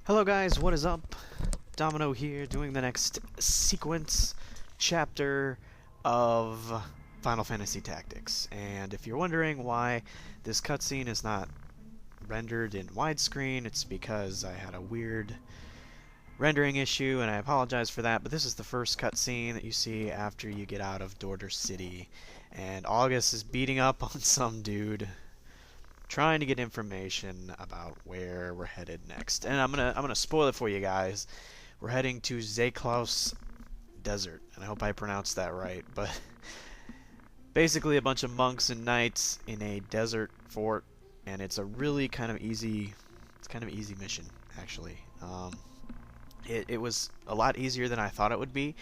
Hello guys, what is up? Domino here, doing the next sequence chapter of Final Fantasy Tactics. And if you're wondering why this cutscene is not rendered in widescreen, it's because I had a weird rendering issue, and I apologize for that, but this is the first cutscene that you see after you get out of Dorder City. And August is beating up on some dude trying to get information about where we're headed next. And I'm gonna spoil it for you guys. We're heading to Zaklaus Desert, and I hope I pronounced that right. But basically, a bunch of monks and knights in a desert fort, and it's a really kind of easy mission actually. It was a lot easier than I thought it would be,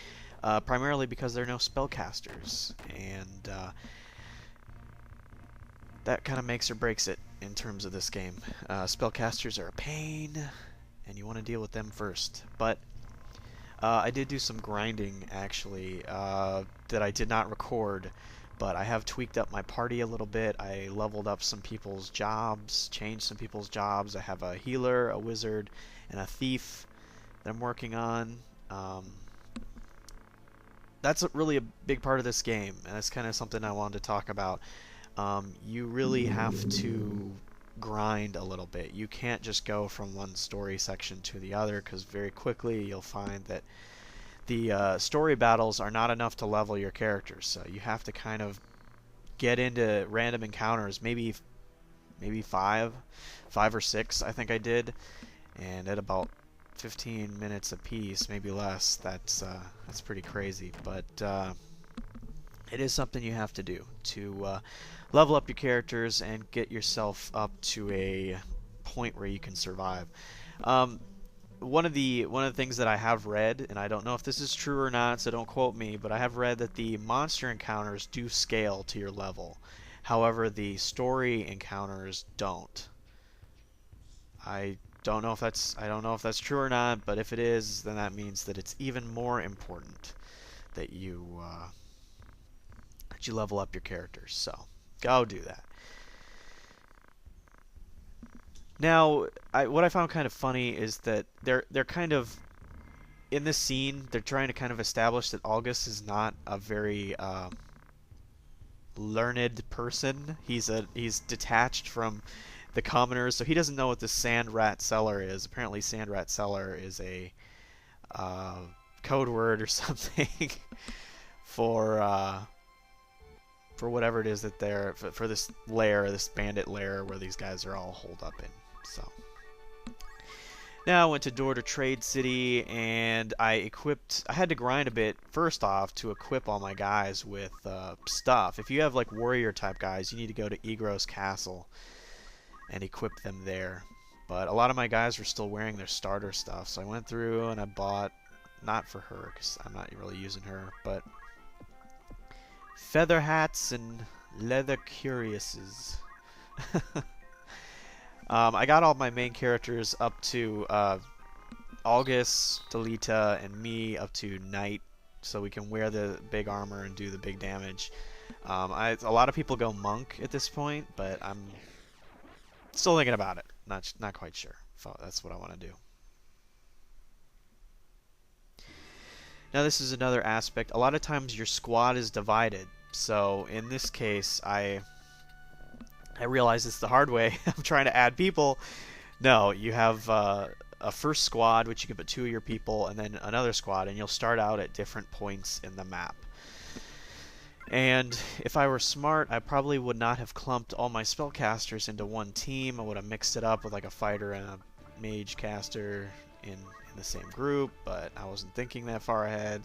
primarily because there are no spellcasters, and that kind of makes or breaks it in terms of this game. Spellcasters are a pain, and you want to deal with them first. But I did do some grinding, actually, that I did not record, but I have tweaked up my party a little bit. I leveled up some people's jobs, changed some people's jobs. I have a healer, a wizard, and a thief that I'm working on. That's really a big part of this game, and that's kind of something I wanted to talk about. You really have to grind a little bit. You can't just go from one story section to the other, because very quickly you'll find that the story battles are not enough to level your characters. So you have to kind of get into random encounters, maybe five or six, I think I did, and at about 15 minutes a piece, maybe less. That's pretty crazy, but it is something you have to do to level up your characters and get yourself up to a point where you can survive. One of the things that I have read, and I don't know if this is true or not, so don't quote me, but I have read that the monster encounters do scale to your level. However, the story encounters don't. I don't know if that's true or not, but if it is, then that means that it's even more important that you level up your characters. So go do that. Now, what I found kind of funny is that they're kind of in this scene. They're trying to kind of establish that August is not a very learned person. He's detached from the commoners, so he doesn't know what the Sand Rat Cellar is. Apparently, Sand Rat Cellar is a code word or something for whatever it is that they're for this lair, this bandit lair where these guys are all holed up in. So now I went to Dorder Trade City, and I had to grind a bit first off to equip all my guys with stuff. If you have like warrior type guys, you need to go to Egros Castle and equip them there. But a lot of my guys were still wearing their starter stuff, so I went through and I bought, not for her because I'm not really using her, but feather hats and leather cuirasses. I got all my main characters up to August, Delita, and me up to Knight, so we can wear the big armor and do the big damage. A lot of people go Monk at this point, but I'm still thinking about it. Not quite sure if that's what I want to do. Now this is another aspect. A lot of times your squad is divided. So in this case, I realize it's the hard way. I'm trying to add people. No, you have a first squad, which you can put 2 of your people, and then another squad, and you'll start out at different points in the map. And if I were smart, I probably would not have clumped all my spellcasters into one team. I would have mixed it up with like a fighter and a mage caster in the same group, but I wasn't thinking that far ahead.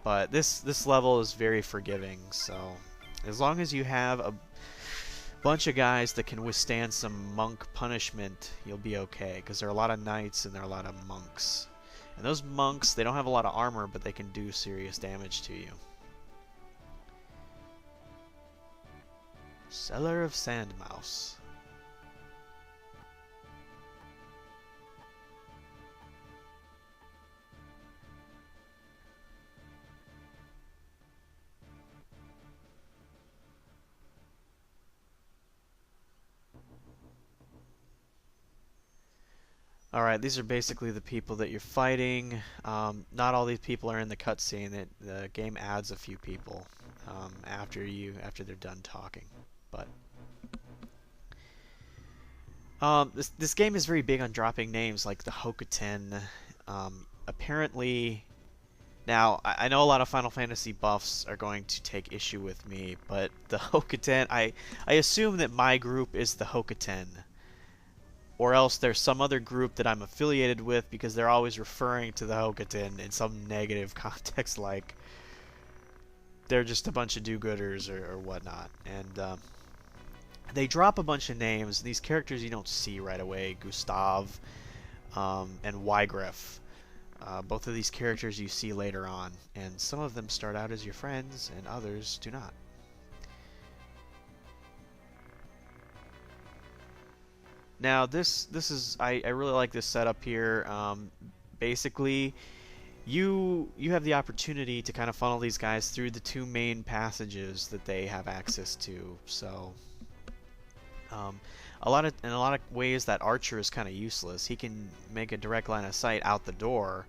But this level is very forgiving, so as long as you have a bunch of guys that can withstand some monk punishment, you'll be okay, because there are a lot of knights and there are a lot of monks. And those monks, they don't have a lot of armor, but they can do serious damage to you. Cellar of Sand Mouse. Alright, these are basically the people that you're fighting. Not all these people are in the cutscene. The game adds a few people after they're done talking. But this game is very big on dropping names like the Hokuten. Apparently, now I know a lot of Final Fantasy buffs are going to take issue with me, but the Hokuten, I assume that my group is the Hokuten. Or else there's some other group that I'm affiliated with because they're always referring to the Hokuten in some negative context, like they're just a bunch of do-gooders or whatnot. And they drop a bunch of names. These characters you don't see right away. Gustav and Wygrif. Both of these characters you see later on. And some of them start out as your friends and others do not. Now this is I really like this setup here. Basically, you have the opportunity to kind of funnel these guys through the two main passages that they have access to. So in a lot of ways that archer is kind of useless. He can make a direct line of sight out the door,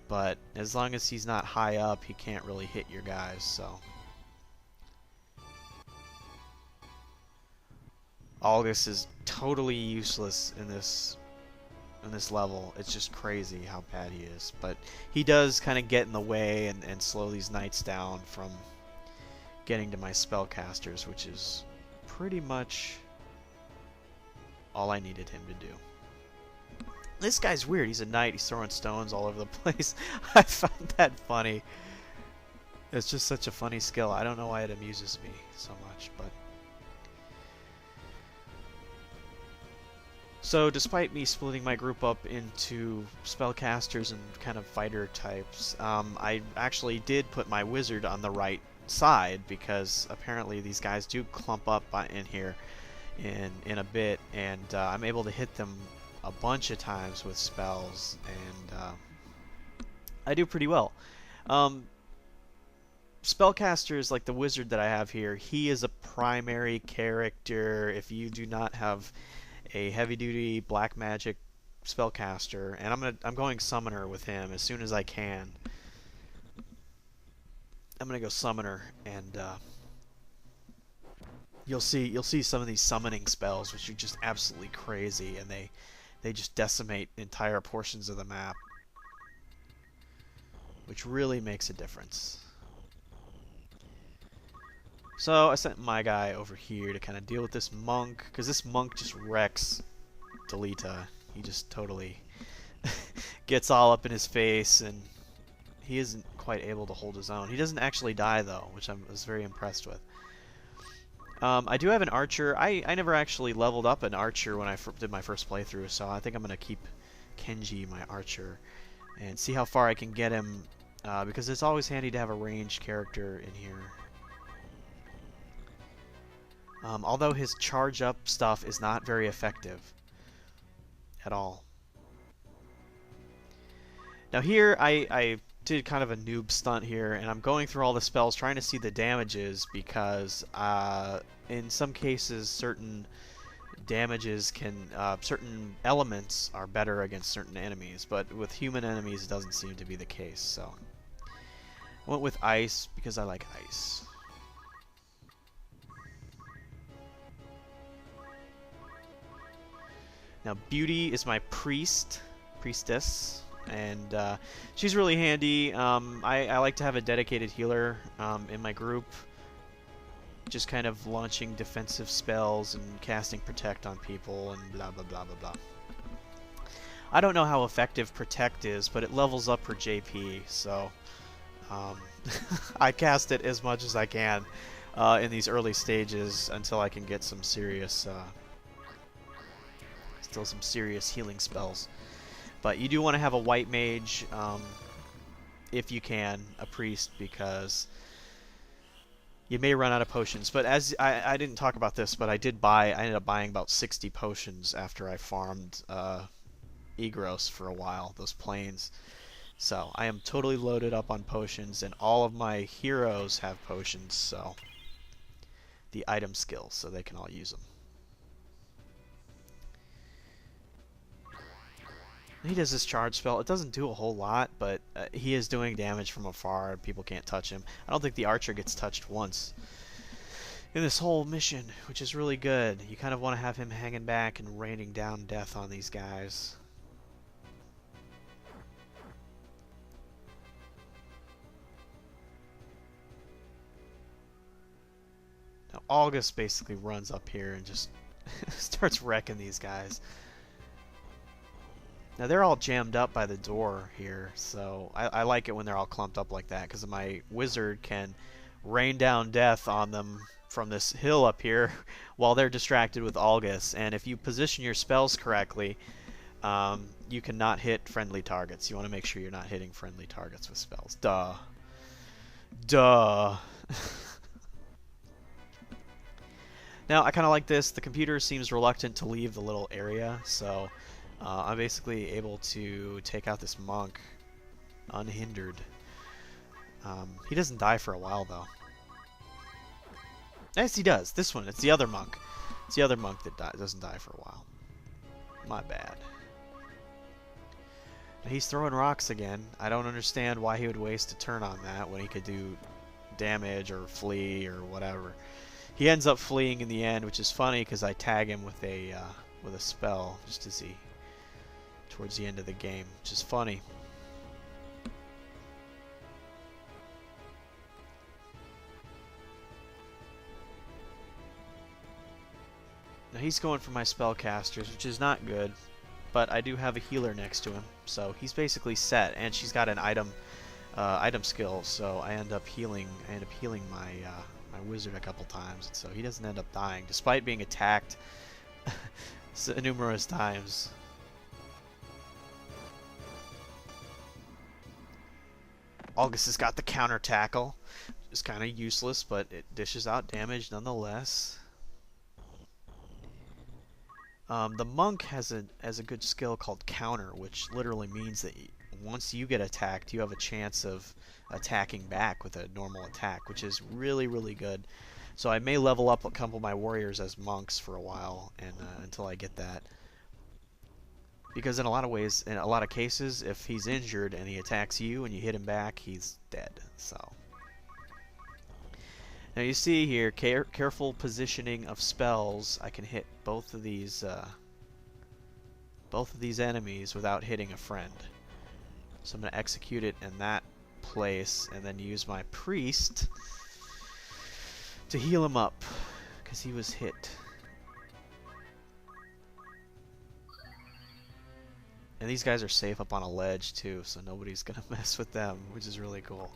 but as long as he's not high up, he can't really hit your guys. So August is totally useless in this level. It's just crazy how bad he is. But he does kind of get in the way and slow these knights down from getting to my spellcasters, which is pretty much all I needed him to do. This guy's weird. He's a knight. He's throwing stones all over the place. I found that funny. It's just such a funny skill. I don't know why it amuses me so much, but so despite me splitting my group up into spellcasters and kind of fighter types, I actually did put my wizard on the right side because apparently these guys do clump up in here in a bit, and I'm able to hit them a bunch of times with spells, and I do pretty well. Spellcasters like the wizard that I have here, he is a primary character. If you do not have a heavy-duty black magic spellcaster, and I'm going summoner with him as soon as I can. I'm gonna go summoner, and you'll see some of these summoning spells, which are just absolutely crazy, and they just decimate entire portions of the map, which really makes a difference. So I sent my guy over here to kind of deal with this monk, because this monk just wrecks Delita. He just totally gets all up in his face, and he isn't quite able to hold his own. He doesn't actually die, though, which I was very impressed with. I do have an archer. I never actually leveled up an archer when I did my first playthrough, so I think I'm going to keep Kenji, my archer, and see how far I can get him, because it's always handy to have a ranged character in here. Although his charge up stuff is not very effective at all. Now here I did kind of a noob stunt here, and I'm going through all the spells trying to see the damages, because in some cases certain damages certain elements are better against certain enemies, but with human enemies it doesn't seem to be the case. So I went with ice because I like ice. Now Beauty is my priestess, and she's really handy. I like to have a dedicated healer in my group, just kind of launching defensive spells and casting Protect on people and blah blah blah blah blah. I don't know how effective Protect is, but it levels up her JP, so I cast it as much as I can in these early stages until I can get some serious some serious healing spells. But you do want to have a white mage, if you can, a priest, because you may run out of potions. But as I didn't talk about this, but I ended up buying about 60 potions after I farmed Egros for a while, those plains. So I am totally loaded up on potions, and all of my heroes have potions, so the item skills, so they can all use them. He does this charge spell. It doesn't do a whole lot, but he is doing damage from afar, and people can't touch him. I don't think the archer gets touched once in this whole mission, which is really good. You kind of want to have him hanging back and raining down death on these guys. Now, August basically runs up here and just starts wrecking these guys. Now, they're all jammed up by the door here, so I like it when they're all clumped up like that, because my wizard can rain down death on them from this hill up here while they're distracted with August. And if you position your spells correctly, you cannot hit friendly targets. You want to make sure you're not hitting friendly targets with spells. Duh. Duh. Now, I kind of like this. The computer seems reluctant to leave the little area, so I'm basically able to take out this monk unhindered. He doesn't die for a while, though. Yes, he does. This one. It's the other monk. It's the other monk that doesn't die for a while. My bad. Now, he's throwing rocks again. I don't understand why he would waste a turn on that when he could do damage or flee or whatever. He ends up fleeing in the end, which is funny because I tag him with a spell just to see towards the end of the game, which is funny. Now he's going for my spellcasters, which is not good, but I do have a healer next to him, so he's basically set, and she's got an item skill, so I end up healing my my wizard a couple times, so he doesn't end up dying, despite being attacked numerous times. August has got the counter tackle. It's kind of useless, but it dishes out damage nonetheless. The monk has a good skill called counter, which literally means that once you get attacked, you have a chance of attacking back with a normal attack, which is really, really good. So I may level up a couple of my warriors as monks for a while, and until I get that. Because in a lot of ways, in a lot of cases, if he's injured and he attacks you and you hit him back, he's dead. So now you see here, careful positioning of spells. I can hit both of these enemies without hitting a friend. So I'm going to execute it in that place and then use my priest to heal him up because he was hit. And these guys are safe up on a ledge too, so nobody's going to mess with them, which is really cool.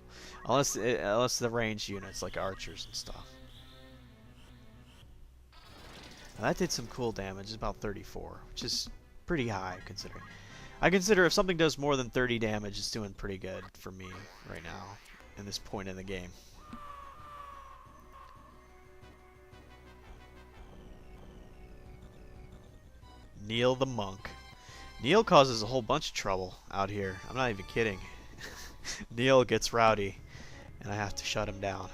Unless the ranged units like archers and stuff. Now that did some cool damage. It's about 34, which is pretty high considering. I consider if something does more than 30 damage, it's doing pretty good for me right now in this point in the game. Neil the monk. Neil causes a whole bunch of trouble out here. I'm not even kidding. Neil gets rowdy, and I have to shut him down.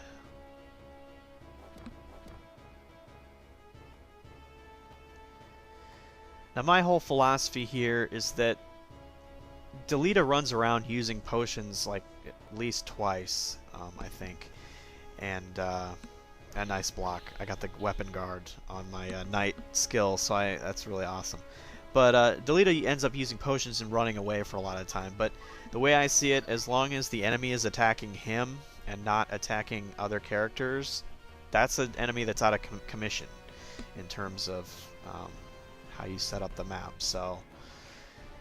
Now my whole philosophy here is that Delita runs around using potions like at least twice, I think. And a nice block. I got the weapon guard on my knight skill, so that's really awesome. But Delita ends up using potions and running away for a lot of time. But the way I see it, as long as the enemy is attacking him and not attacking other characters, that's an enemy that's out of commission in terms of how you set up the map. So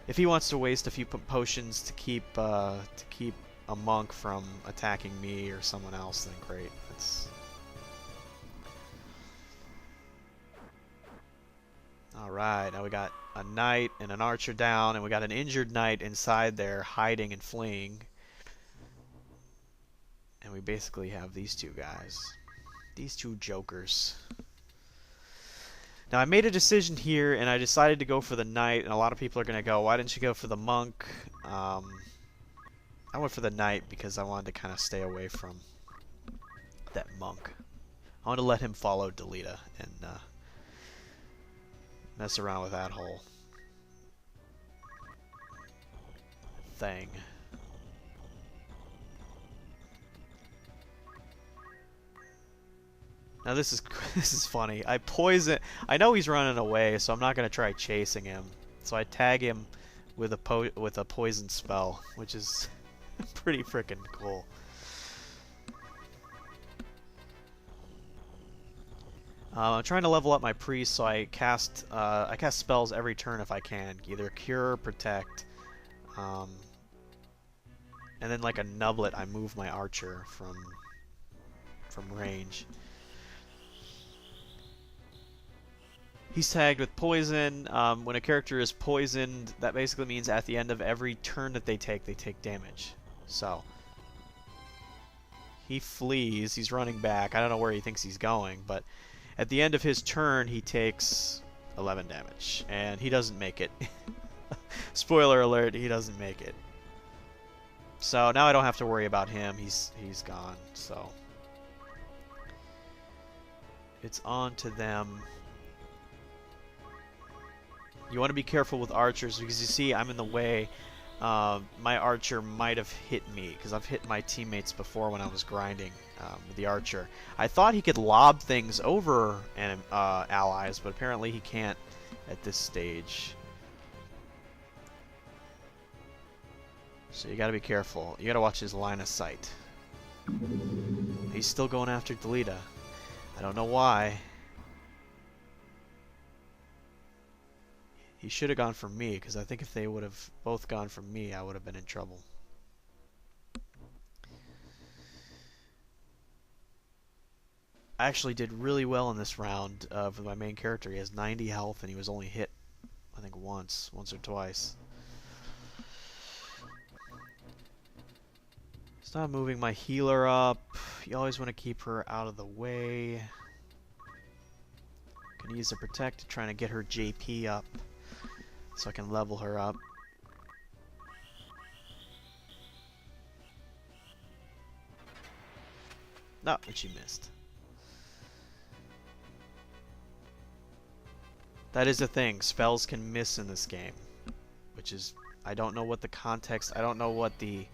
if he wants to waste a few potions to keep a monk from attacking me or someone else, then great. That's alright. Now we got a knight and an archer down, and we got an injured knight inside there hiding and fleeing. And we basically have these two guys. These two jokers. Now I made a decision here, and I decided to go for the knight, and a lot of people are going to go, why didn't you go for the monk? I went for the knight because I wanted to kind of stay away from that monk. I wanted to let him follow Delita and mess around with that hole. thing. Now this is this is funny. I know he's running away, so I'm not gonna try chasing him. So I tag him with a poison spell, which is pretty freaking cool. I'm trying to level up my priest, so I cast spells every turn if I can, either cure or protect, and then like a nublet, I move my archer from range. He's tagged with poison. When a character is poisoned, that basically means at the end of every turn that they take damage. So he flees. He's running back. I don't know where he thinks he's going, but at the end of his turn, he takes 11 damage, and he doesn't make it. Spoiler alert, he doesn't make it. So now I don't have to worry about him. He's gone. So it's on to them. You want to be careful with archers because you see I'm in the way. My archer might have hit me because I've hit my teammates before when I was grinding with the archer. I thought he could lob things over allies, but apparently he can't at this stage. So you got to be careful. You got to watch his line of sight. He's still going after Delita. I don't know why. He should have gone for me, because I think if they would have both gone for me, I would have been in trouble. I actually did really well in this round with my main character. He has 90 health, and he was only hit, I think, once or twice. Stop moving my healer up. You always want to keep her out of the way. Gonna use the protect, trying to get her JP up, so I can level her up. No, but she missed. That is the thing. Spells can miss in this game, which is, I don't know what the context, I don't know what the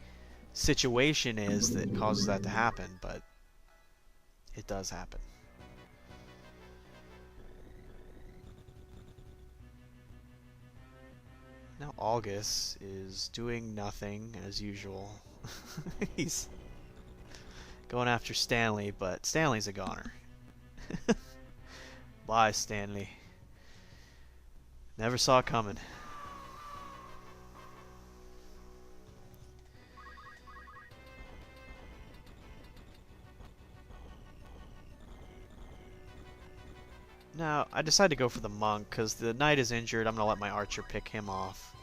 situation is that causes that to happen, but it does happen. Now August is doing nothing as usual. He's going after Stanley, but Stanley's a goner. Bye, Stanley. Never saw it coming. Now, I decided to go for the monk because the knight is injured. I'm going to let my archer pick him off.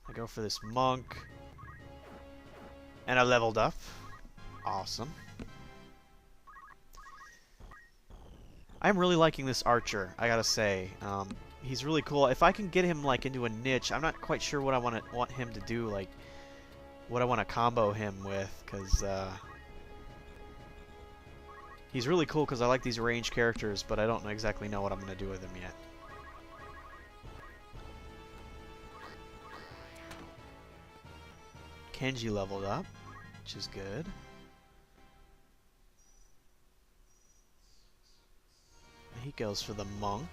I go for this monk. And I leveled up. Awesome. I'm really liking this archer, I gotta say. He's really cool. If I can get him like into a niche, I'm not quite sure what I want him to do, like what I want to combo him with, because he's really cool because I like these ranged characters, but I don't exactly know what I'm going to do with him yet. Kenji leveled up, which is good. He goes for the monk.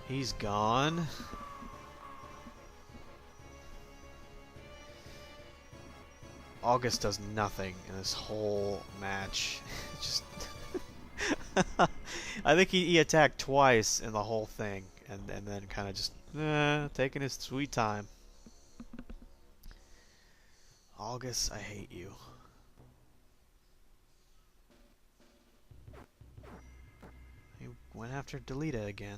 He's gone. August does nothing in this whole match. Just I think he attacked twice in the whole thing, and then kind of just taking his sweet time. August, I hate you. He went after Delita again.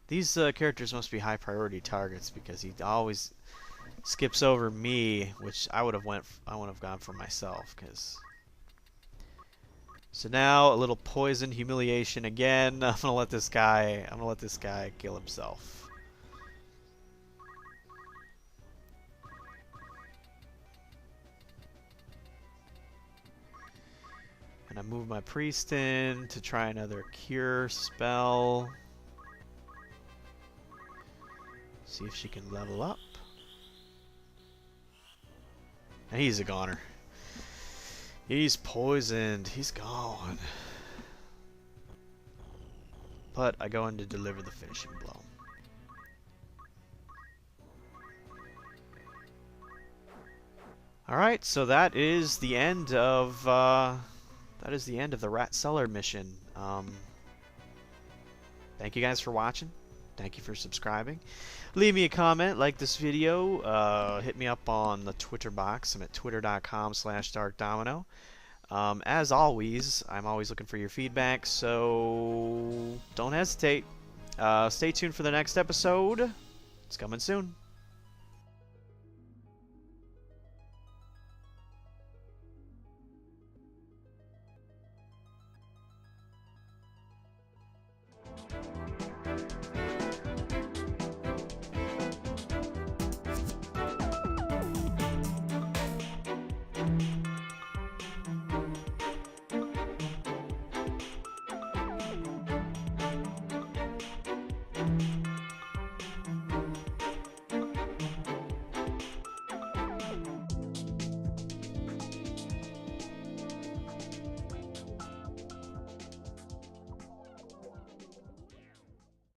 These characters must be high priority targets because he always skips over me, which I would have gone for myself. So now a little poison humiliation again. I'm gonna let this guy kill himself. And move my priest in to try another cure spell. See if she can level up. And he's a goner. He's poisoned. He's gone. But I go in to deliver the finishing blow. Alright, so that is the end of the Rat Cellar mission. Thank you guys for watching. Thank you for subscribing. Leave me a comment, like this video, hit me up on the Twitter box. I'm at twitter.com/darkdomino. As always, I'm always looking for your feedback, so don't hesitate. Stay tuned for the next episode. It's coming soon.